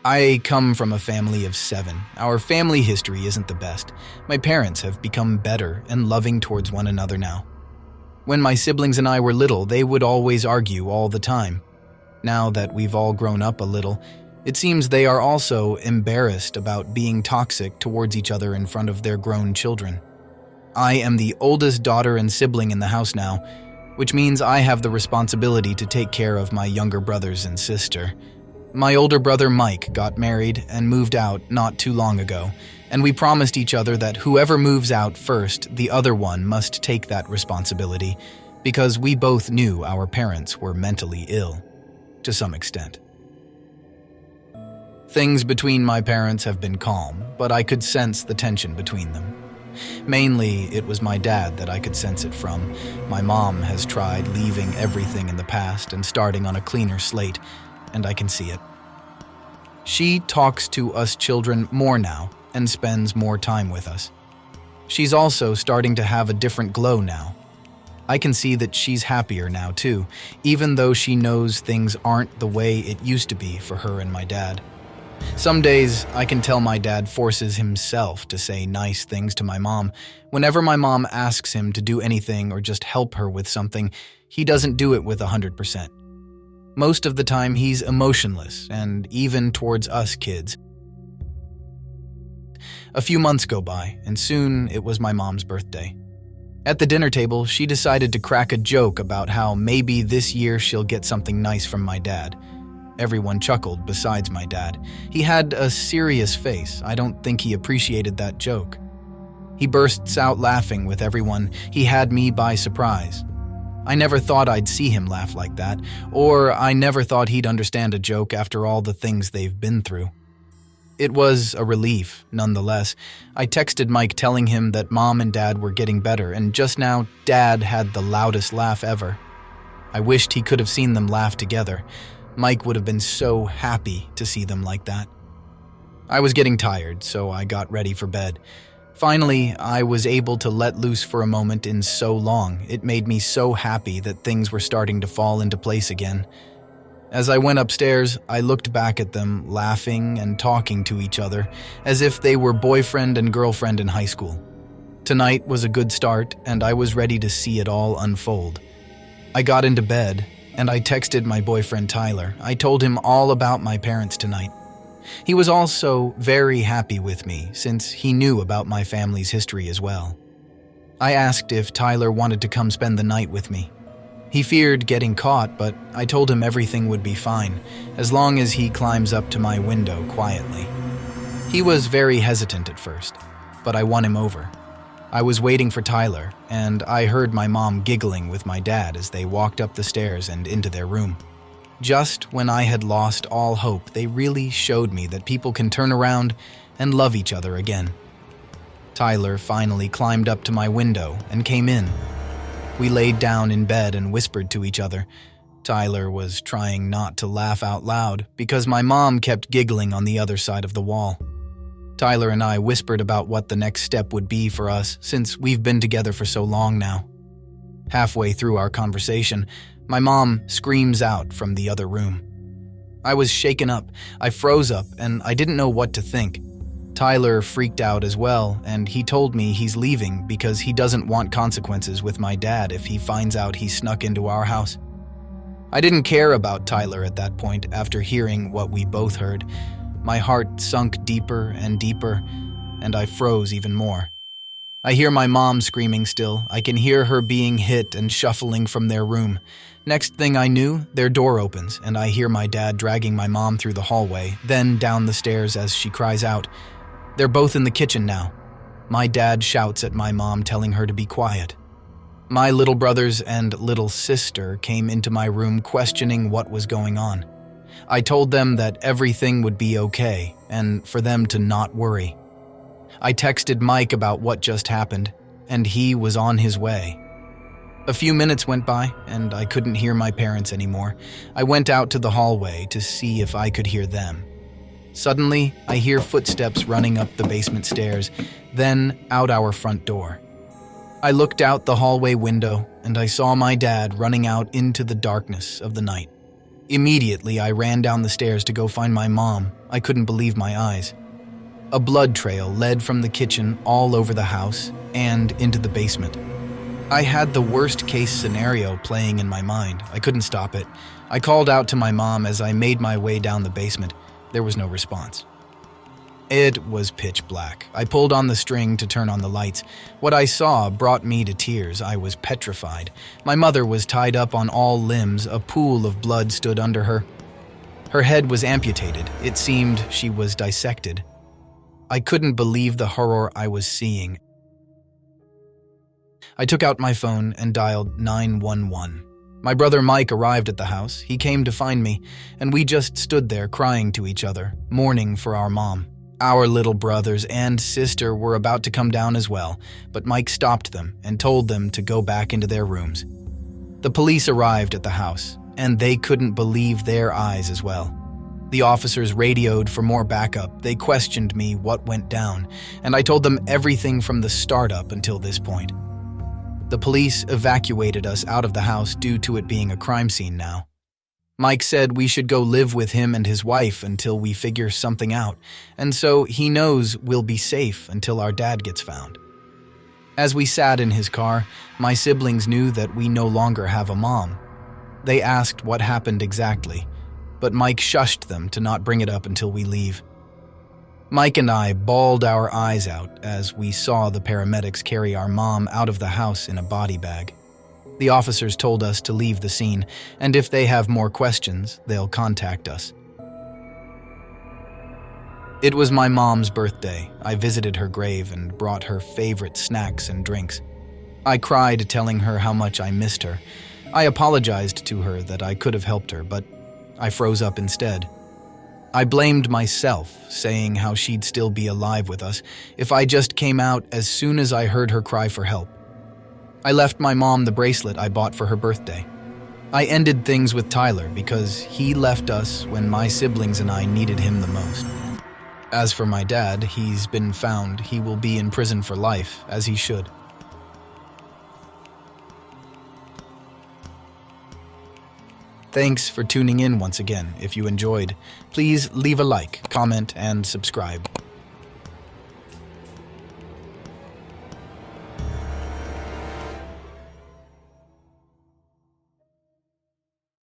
I come from a family of 7. Our family history isn't the best. My parents have become better and loving towards one another now. When my siblings and I were little, they would always argue all the time. Now that we've all grown up a little, it seems they are also embarrassed about being toxic towards each other in front of their grown children. I am the oldest daughter and sibling in the house now, which means I have the responsibility to take care of my younger brothers and sister. My older brother Mike got married and moved out not too long ago, and we promised each other that whoever moves out first, the other one must take that responsibility, because we both knew our parents were mentally ill, to some extent. Things between my parents have been calm, but I could sense the tension between them. Mainly, it was my dad that I could sense it from. My mom has tried leaving everything in the past and starting on a cleaner slate, and I can see it. She talks to us children more now and spends more time with us. She's also starting to have a different glow now. I can see that she's happier now too, even though she knows things aren't the way it used to be for her and my dad. Some days, I can tell my dad forces himself to say nice things to my mom. Whenever my mom asks him to do anything or just help her with something, he doesn't do it with 100%. Most of the time, he's emotionless, and even towards us kids. A few months go by, and soon it was my mom's birthday. At the dinner table, she decided to crack a joke about how maybe this year she'll get something nice from my dad. Everyone chuckled besides my dad. He had a serious face. I don't think he appreciated that joke. He bursts out laughing with everyone. He had me by surprise. I never thought I'd see him laugh like that, or I never thought he'd understand a joke after all the things they've been through. It was a relief, nonetheless. I texted Mike telling him that Mom and Dad were getting better, and just now, Dad had the loudest laugh ever. I wished he could have seen them laugh together. Mike would have been so happy to see them like that. I was getting tired, so I got ready for bed. Finally, I was able to let loose for a moment in so long. It made me so happy that things were starting to fall into place again. As I went upstairs, I looked back at them, laughing and talking to each other, as if they were boyfriend and girlfriend in high school. Tonight was a good start, and I was ready to see it all unfold. I got into bed, and I texted my boyfriend Tyler. I told him all about my parents tonight. He was also very happy with me, since he knew about my family's history as well. I asked if Tyler wanted to come spend the night with me. He feared getting caught, but I told him everything would be fine, as long as he climbs up to my window quietly. He was very hesitant at first, but I won him over. I was waiting for Tyler, and I heard my mom giggling with my dad as they walked up the stairs and into their room. Just when I had lost all hope, they really showed me that people can turn around and love each other again. Tyler finally climbed up to my window and came in. We laid down in bed and whispered to each other. Tyler was trying not to laugh out loud because my mom kept giggling on the other side of the wall. Tyler and I whispered about what the next step would be for us since we've been together for so long now. Halfway through our conversation, my mom screams out from the other room. I was shaken up, I froze up, and I didn't know what to think. Tyler freaked out as well, and he told me he's leaving because he doesn't want consequences with my dad if he finds out he snuck into our house. I didn't care about Tyler at that point after hearing what we both heard. My heart sunk deeper and deeper, and I froze even more. I hear my mom screaming still. I can hear her being hit and shuffling from their room. Next thing I knew, their door opens, and I hear my dad dragging my mom through the hallway, then down the stairs as she cries out. They're both in the kitchen now. My dad shouts at my mom, telling her to be quiet. My little brothers and little sister came into my room questioning what was going on. I told them that everything would be okay, and for them to not worry. I texted Mike about what just happened, and he was on his way. A few minutes went by, and I couldn't hear my parents anymore. I went out to the hallway to see if I could hear them. Suddenly, I hear footsteps running up the basement stairs, then out our front door. I looked out the hallway window, and I saw my dad running out into the darkness of the night. Immediately, I ran down the stairs to go find my mom. I couldn't believe my eyes. A blood trail led from the kitchen all over the house and into the basement. I had the worst-case scenario playing in my mind. I couldn't stop it. I called out to my mom as I made my way down the basement. There was no response. It was pitch black. I pulled on the string to turn on the lights. What I saw brought me to tears. I was petrified. My mother was tied up on all limbs. A pool of blood stood under her. Her head was amputated. It seemed she was dissected. I couldn't believe the horror I was seeing. I took out my phone and dialed 911. My brother Mike arrived at the house. He came to find me, and we just stood there crying to each other, mourning for our mom. Our little brothers and sister were about to come down as well, but Mike stopped them and told them to go back into their rooms. The police arrived at the house, and they couldn't believe their eyes as well. The officers radioed for more backup. They questioned me what went down, and I told them everything from the start up until this point. The police evacuated us out of the house due to it being a crime scene now. Mike said we should go live with him and his wife until we figure something out, and so he knows we'll be safe until our dad gets found. As we sat in his car, my siblings knew that we no longer have a mom. They asked what happened exactly, but Mike shushed them to not bring it up until we leave. Mike and I bawled our eyes out as we saw the paramedics carry our mom out of the house in a body bag. The officers told us to leave the scene, and if they have more questions, they'll contact us. It was my mom's birthday. I visited her grave and brought her favorite snacks and drinks. I cried telling her how much I missed her. I apologized to her that I could have helped her, but I froze up instead. I blamed myself, saying how she'd still be alive with us if I just came out as soon as I heard her cry for help. I left my mom the bracelet I bought for her birthday. I ended things with Tyler because he left us when my siblings and I needed him the most. As for my dad, he's been found. He will be in prison for life, as he should. Thanks for tuning in once again. If you enjoyed, please leave a like, comment, and subscribe.